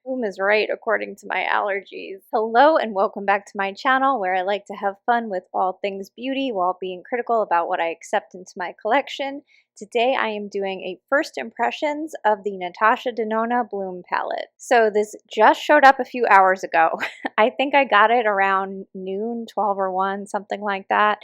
Bloom is right according to my allergies. Hello and welcome back to my channel where I like to have fun with all things beauty while being critical about what I accept into my collection. Today I am doing a first impressions of the Natasha Denona Bloom palette. So this just showed up a few hours ago. I think I got it around noon, 12 or 1, something like that.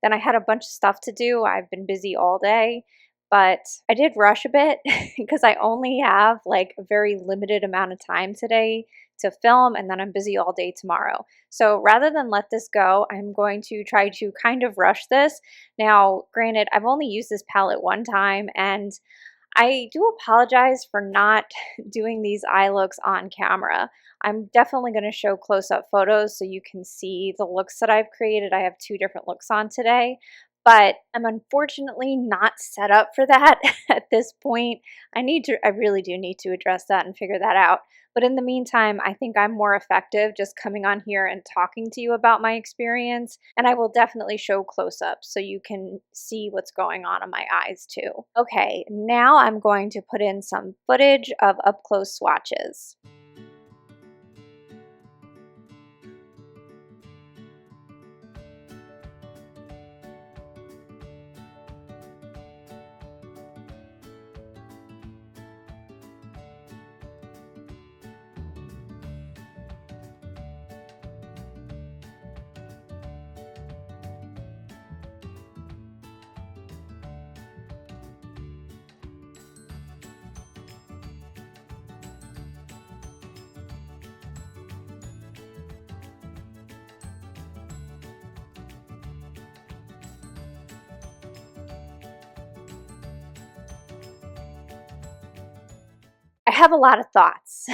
Then I had a bunch of stuff to do. I've been busy all day. But I did rush a bit because I only have like a very limited amount of time today to film, and then I'm busy all day tomorrow. So rather than let this go, I'm going to try to kind of rush this. Now, granted, I've only used this palette one time, and I do apologize for not doing these eye looks on camera. I'm definitely going to show close-up photos so you can see the looks that I've created. I have 2 different looks on today, but I'm unfortunately not set up for that at this point. I really do need to address that and figure that out. But in the meantime, I think I'm more effective just coming on here and talking to you about my experience, and I will definitely show close-ups so you can see what's going on in my eyes too. Okay, now I'm going to put in some footage of up-close swatches. I have a lot of thoughts.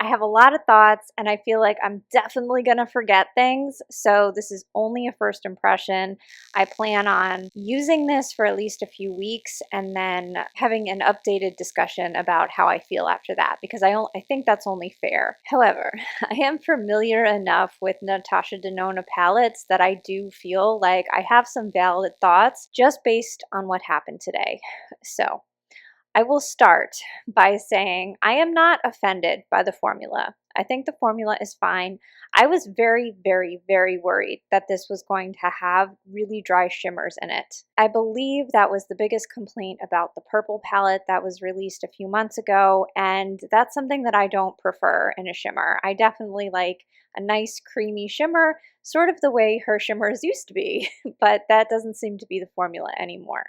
I have a lot of thoughts, and I feel like I'm definitely going to forget things. So this is only a first impression. I plan on using this for at least a few weeks and then having an updated discussion about how I feel after that, because I think that's only fair. However, I am familiar enough with Natasha Denona palettes that I do feel like I have some valid thoughts just based on what happened today. So I will start by saying I am not offended by the formula. I think the formula is fine. I was very, very, very worried that this was going to have really dry shimmers in it. I believe that was the biggest complaint about the purple palette that was released a few months ago, and that's something that I don't prefer in a shimmer. I definitely like a nice creamy shimmer, sort of the way her shimmers used to be, but that doesn't seem to be the formula anymore.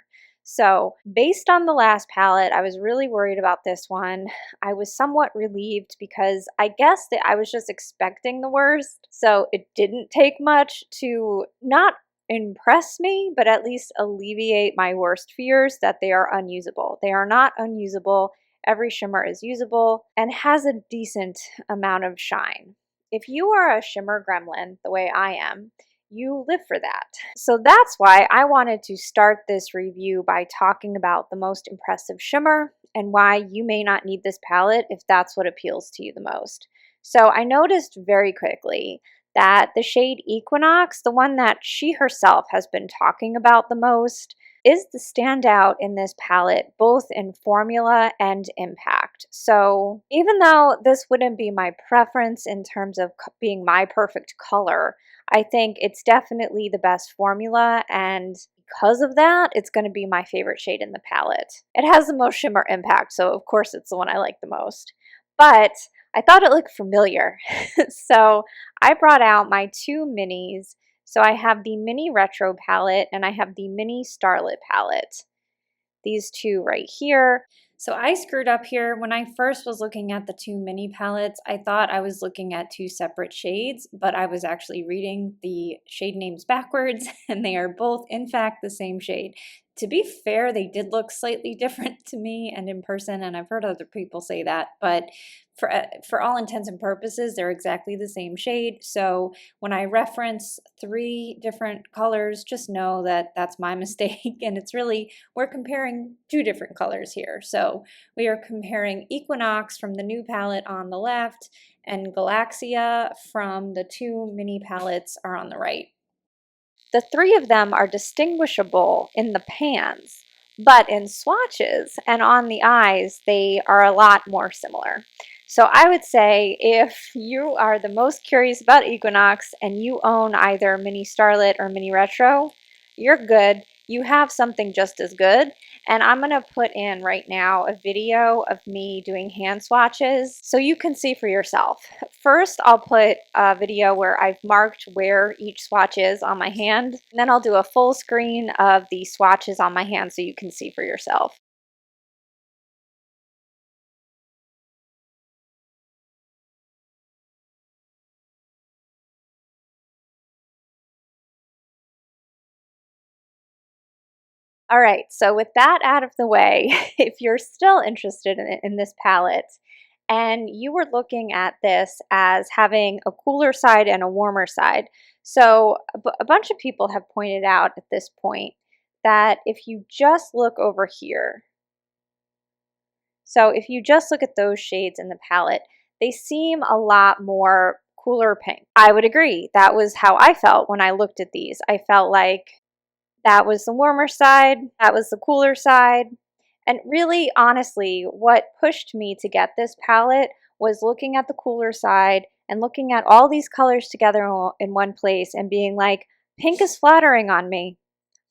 So based on the last palette, I was really worried about this one. I was somewhat relieved because I guess that I was just expecting the worst. So it didn't take much to not impress me, but at least alleviate my worst fears that they are unusable. They are not unusable. Every shimmer is usable and has a decent amount of shine. If you are a shimmer gremlin, the way I am, you live for that. So that's why I wanted to start this review by talking about the most impressive shimmer and why you may not need this palette if that's what appeals to you the most. So I noticed very quickly that the shade Equinox, the one that she herself has been talking about the most, is the standout in this palette, both in formula and impact. So even though this wouldn't be my preference in terms of being my perfect color, I think it's definitely the best formula, and because of that, it's going to be my favorite shade in the palette. It has the most shimmer impact, so of course it's the one I like the most. But I thought it looked familiar, so I brought out my 2 minis. So I have the Mini Retro palette and I have the Mini Starlit palette. These 2 right here. So I screwed up here. When I first was looking at the 2 mini palettes, I thought I was looking at 2 separate shades, but I was actually reading the shade names backwards, and they are both, in fact, the same shade. To be fair, they did look slightly different to me and in person, and I've heard other people say that, but for all intents and purposes, they're exactly the same shade. So when I reference 3 different colors, just know that that's my mistake, and it's really, we're comparing 2 different colors here. So we are comparing Equinox from the new palette on the left, and Galaxia from the 2 mini palettes are on the right. The 3 of them are distinguishable in the pans, but in swatches and on the eyes, they are a lot more similar. So I would say if you are the most curious about Equinox and you own either Mini Starlet or Mini Retro, you're good. You have something just as good. And I'm going to put in right now a video of me doing hand swatches so you can see for yourself. First, I'll put a video where I've marked where each swatch is on my hand. And then I'll do a full screen of the swatches on my hand so you can see for yourself. All right, so with that out of the way, if you're still interested in this palette and you were looking at this as having a cooler side and a warmer side, so a bunch of people have pointed out at this point that if you just look over here, so if you just look at those shades in the palette, they seem a lot more cooler pink. I would agree. That was how I felt when I looked at these. I felt like that was the warmer side, that was the cooler side. And really, honestly, what pushed me to get this palette was looking at the cooler side and looking at all these colors together in one place and being like, pink is flattering on me.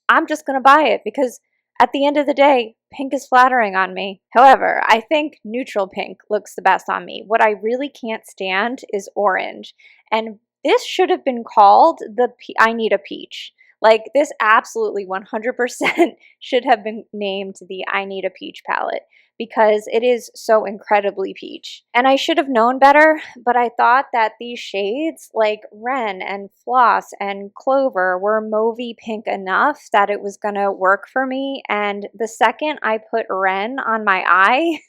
I'm just going to buy it because at the end of the day, pink is flattering on me. However, I think neutral pink looks the best on me. What I really can't stand is orange. And this should have been called the I Need a Peach. Like, this absolutely 100% should have been named the I Need a Peach palette because it is so incredibly peach. And I should have known better, but I thought that these shades like Wren and Floss and Clover were mauvey pink enough that it was gonna work for me. And the second I put Wren on my eye,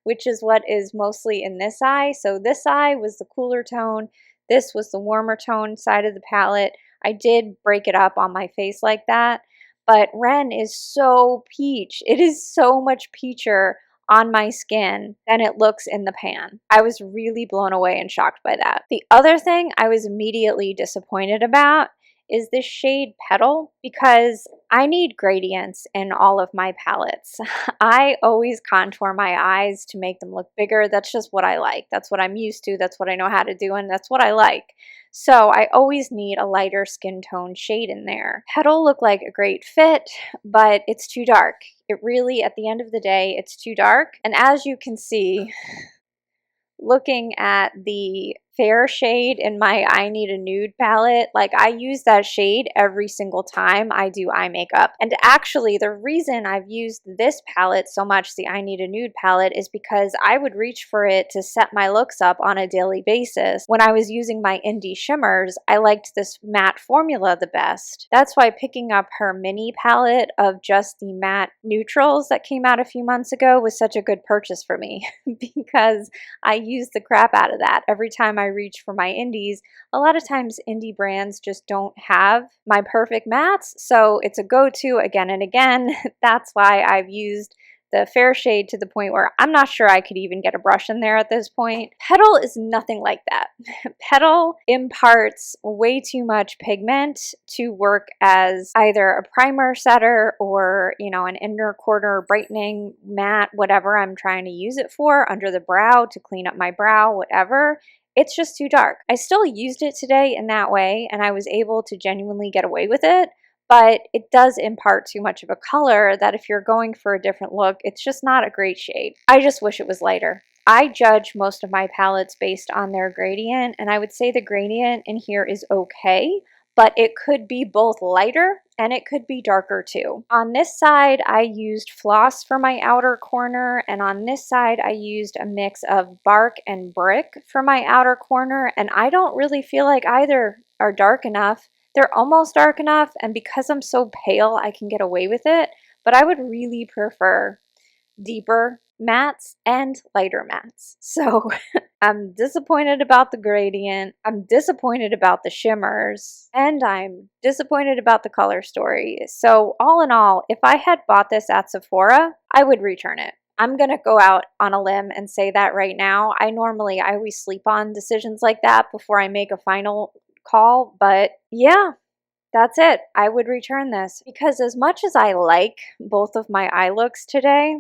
which is what is mostly in this eye, so this eye was the cooler tone, this was the warmer tone side of the palette. I did break it up on my face like that, but Wren is so peach. It is so much peacher on my skin than it looks in the pan. I was really blown away and shocked by that. The other thing I was immediately disappointed about is this shade Petal, because I need gradients in all of my palettes. I always contour my eyes to make them look bigger. That's just what I like. That's what I'm used to. That's what I know how to do, and that's what I like. So I always need a lighter skin tone shade in there. Petal looked like a great fit, but it's too dark. It really, at the end of the day, it's too dark. And as you can see, looking at the fair shade in my I Need a Nude palette, like I use that shade every single time I do eye makeup. And actually the reason I've used this palette so much, the I Need a Nude palette, is because I would reach for it to set my looks up on a daily basis. When I was using my indie shimmers, I liked this matte formula the best. That's why picking up her mini palette of just the matte neutrals that came out a few months ago was such a good purchase for me because I use the crap out of that every time I reach for my indies. A lot of times indie brands just don't have my perfect mattes, so it's a go-to again and again. That's why I've used the fair shade to the point where I'm not sure I could even get a brush in there at this point. Petal is nothing like that. Petal imparts way too much pigment to work as either a primer setter or, you know, an inner corner brightening matte, whatever I'm trying to use it for, under the brow to clean up my brow, whatever. It's just too dark. I still used it today in that way, and I was able to genuinely get away with it. But it does impart too much of a color that if you're going for a different look, it's just not a great shade. I just wish it was lighter. I judge most of my palettes based on their gradient, and I would say the gradient in here is okay, but it could be both lighter and it could be darker too. On this side, I used Floss for my outer corner, and on this side, I used a mix of Bark and Brick for my outer corner, and I don't really feel like either are dark enough. They're almost dark enough, and because I'm so pale, I can get away with it, but I would really prefer deeper mattes and lighter mattes. So I'm disappointed about the gradient, I'm disappointed about the shimmers, and I'm disappointed about the color story. So all in all, if I had bought this at Sephora, I would return it. I'm gonna go out on a limb and say that right now. I always sleep on decisions like that before I make a final call, but yeah, that's it. I would return this because as much as I like both of my eye looks today,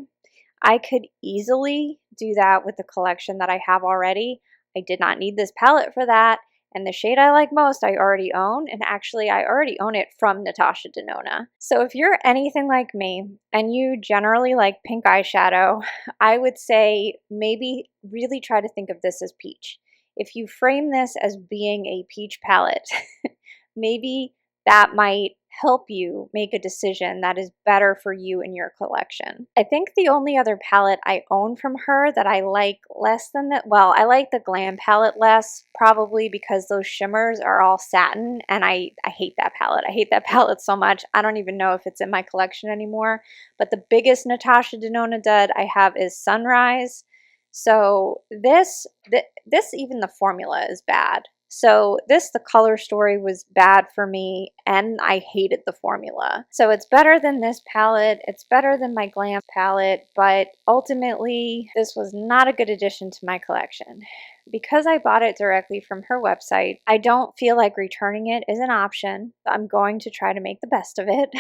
I could easily do that with the collection that I have already. I did not need this palette for that. And the shade I like most, I already own. And actually, I already own it from Natasha Denona. So if you're anything like me and you generally like pink eyeshadow, I would say maybe really try to think of this as peach. If you frame this as being a peach palette, maybe that might help you make a decision that is better for you in your collection. I think the only other palette I own from her that I like less than that, well, I like the Glam palette less, probably because those shimmers are all satin, and I hate that palette. I hate that palette so much. I don't even know if it's in my collection anymore. But the biggest Natasha Denona dud I have is Sunrise. So this even the formula is bad. So the color story was bad for me, and I hated the formula. So it's better than this palette, it's better than my Glam palette, but ultimately this was not a good addition to my collection. Because I bought it directly from her website, I don't feel like returning it is an option. I'm going to try to make the best of it.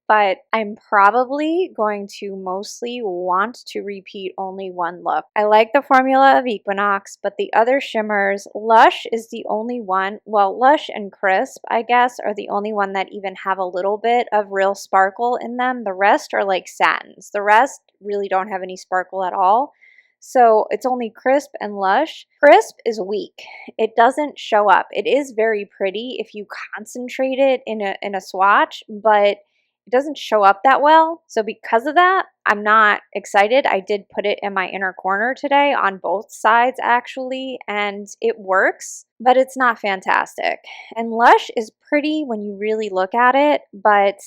But I'm probably going to mostly want to repeat only one look. I like the formula of Equinox, but the other shimmers, Lush is the only one, well, Lush and Crisp, I guess, are the only one that even have a little bit of real sparkle in them. The rest are like satins. The rest really don't have any sparkle at all. So it's only Crisp and Lush. Crisp is weak. It doesn't show up. It is very pretty if you concentrate it in a swatch, but it doesn't show up that well. So because of that, I'm not excited. I did put it in my inner corner today on both sides actually, and it works, but it's not fantastic. And Lush is pretty when you really look at it, but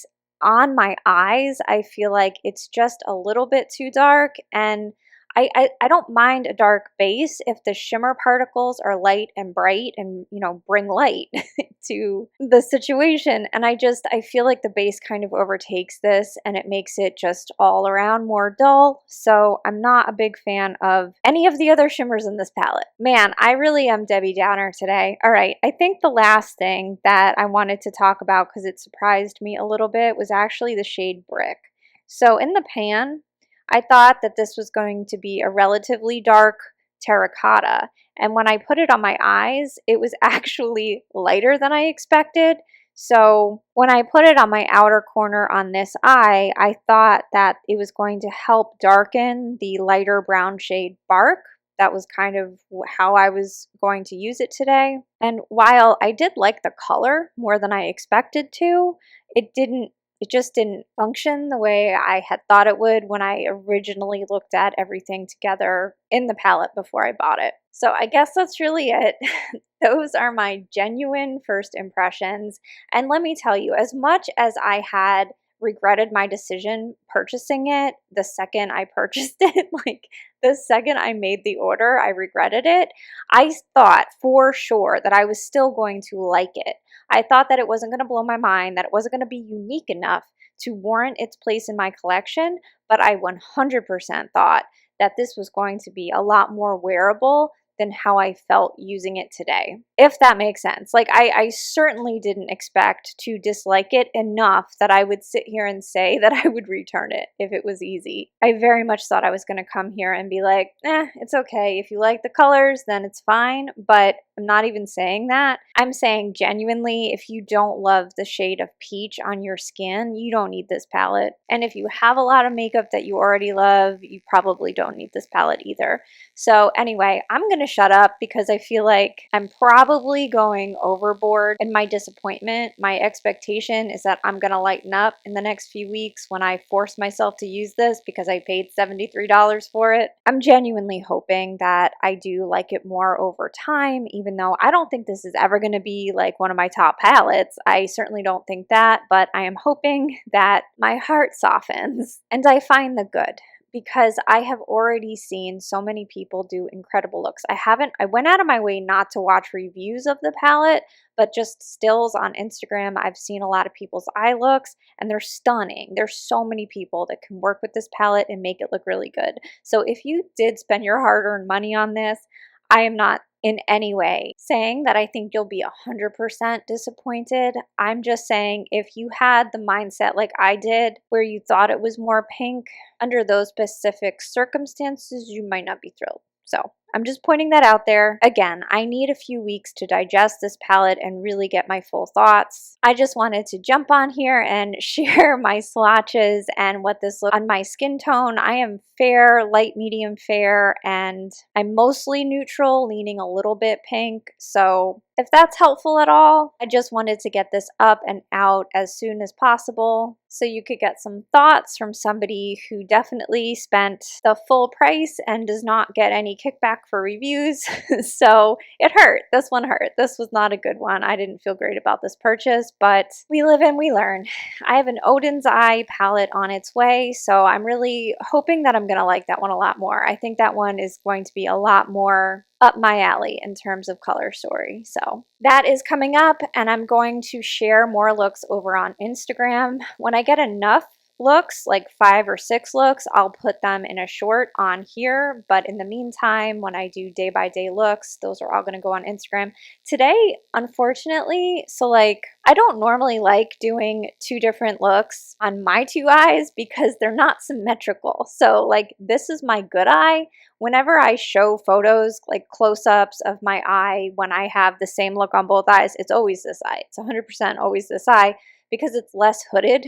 on my eyes, I feel like it's just a little bit too dark, and I don't mind a dark base if the shimmer particles are light and bright and, you know, bring light to the situation. And I feel like the base kind of overtakes this and it makes it just all around more dull. So I'm not a big fan of any of the other shimmers in this palette. Man, I really am Debbie Downer today. All right, I think the last thing that I wanted to talk about, because it surprised me a little bit, was actually the shade Brick. So in the pan, I thought that this was going to be a relatively dark terracotta, and when I put it on my eyes, it was actually lighter than I expected. So when I put it on my outer corner on this eye, I thought that it was going to help darken the lighter brown shade Bark. That was kind of how I was going to use it today. And while I did like the color more than I expected to, it just didn't function the way I had thought it would when I originally looked at everything together in the palette before I bought it. So I guess that's really it. Those are my genuine first impressions. And let me tell you, as much as I had regretted my decision purchasing it the second I purchased it, like the second I made the order, I regretted it. I thought for sure that I was still going to like it. I thought that it wasn't going to blow my mind, that it wasn't going to be unique enough to warrant its place in my collection, but I 100% thought that this was going to be a lot more wearable than how I felt using it today, if that makes sense. Like, I certainly didn't expect to dislike it enough that I would sit here and say that I would return it if it was easy. I very much thought I was going to come here and be like, it's okay. If you like the colors, then it's fine. But I'm not even saying that. I'm saying genuinely, if you don't love the shade of peach on your skin, you don't need this palette. And if you have a lot of makeup that you already love, you probably don't need this palette either. So anyway, I'm going to shut up because I feel like I'm probably going overboard in my disappointment. My expectation is that I'm going to lighten up in the next few weeks when I force myself to use this because I paid $73 for it. I'm genuinely hoping that I do like it more over time, even though I don't think this is ever going to be like one of my top palettes. I certainly don't think that, but I am hoping that my heart softens and I find the good, because I have already seen so many people do incredible looks. I went out of my way not to watch reviews of the palette, but just stills on Instagram. I've seen a lot of people's eye looks and they're stunning. There's so many people that can work with this palette and make it look really good. So if you did spend your hard-earned money on this, I am not in any way saying that I think you'll be 100% disappointed. I'm just saying if you had the mindset like I did, where you thought it was more pink, under those specific circumstances, you might not be thrilled. So I'm just pointing that out there. Again, I need a few weeks to digest this palette and really get my full thoughts. I just wanted to jump on here and share my swatches and what this looks on my skin tone. I am fair, light medium fair, and I'm mostly neutral, leaning a little bit pink. So if that's helpful at all, I just wanted to get this up and out as soon as possible so you could get some thoughts from somebody who definitely spent the full price and does not get any kickback for reviews. So it hurt. This one hurt. This was not a good one. I didn't feel great about this purchase, but we live and we learn. I have an Odin's Eye palette on its way, so I'm really hoping that I'm going to like that one a lot more. I think that one is going to be a lot more up my alley in terms of color story. So that is coming up, and I'm going to share more looks over on Instagram. When I get enough looks, like 5 or 6 looks, I'll put them in a short on here. But in the meantime, when I do day by day looks, those are all going to go on Instagram. Today, unfortunately, so like I don't normally like doing 2 different looks on my 2 eyes because they're not symmetrical. So like this is my good eye. Whenever I show photos, like close-ups of my eye, when I have the same look on both eyes, it's always this eye. It's 100% always this eye, because it's less hooded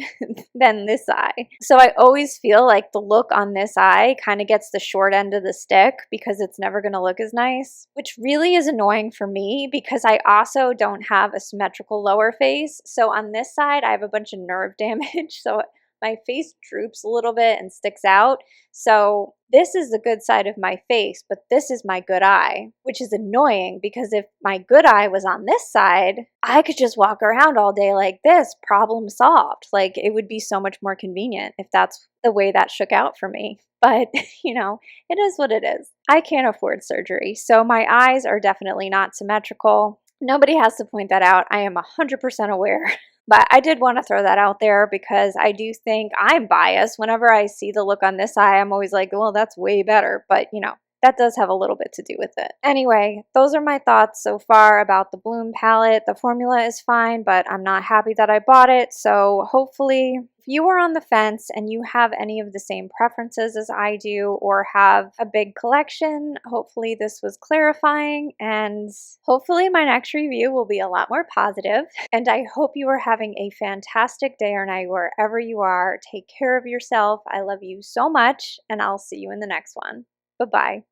than this eye. So I always feel like the look on this eye kind of gets the short end of the stick because it's never going to look as nice, which really is annoying for me because I also don't have a symmetrical lower face. So on this side, I have a bunch of nerve damage. So my face droops a little bit and sticks out. So this is the good side of my face, but this is my good eye, which is annoying because if my good eye was on this side, I could just walk around all day like this, problem solved. Like it would be so much more convenient if that's the way that shook out for me. But, you know, it is what it is. I can't afford surgery, so my eyes are definitely not symmetrical. Nobody has to point that out. I am 100% aware. But I did want to throw that out there because I do think I'm biased. Whenever I see the look on this eye, I'm always like, well, that's way better. But, you know, that does have a little bit to do with it. Anyway, those are my thoughts so far about the Bloom palette. The formula is fine, but I'm not happy that I bought it. So hopefully, if you are on the fence and you have any of the same preferences as I do or have a big collection, hopefully this was clarifying, and hopefully my next review will be a lot more positive. And I hope you are having a fantastic day or night wherever you are. Take care of yourself. I love you so much, and I'll see you in the next one. Bye-bye.